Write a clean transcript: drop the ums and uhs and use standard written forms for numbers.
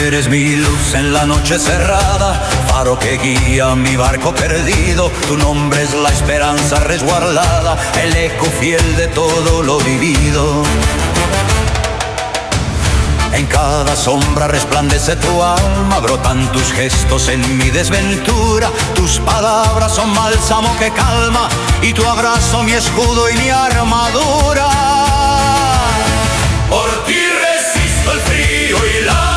eres mi luz en la noche cerrada, faro que guía mi barco perdido. Tu nombre es la esperanza resguardada, el eco fiel de todo lo vivido. En cada sombra resplandece tu alma, brotan tus gestos en mi desventura. Tus palabras son bálsamo que calma, y tu abrazo mi escudo y mi armadura. Por ti resisto el frío y la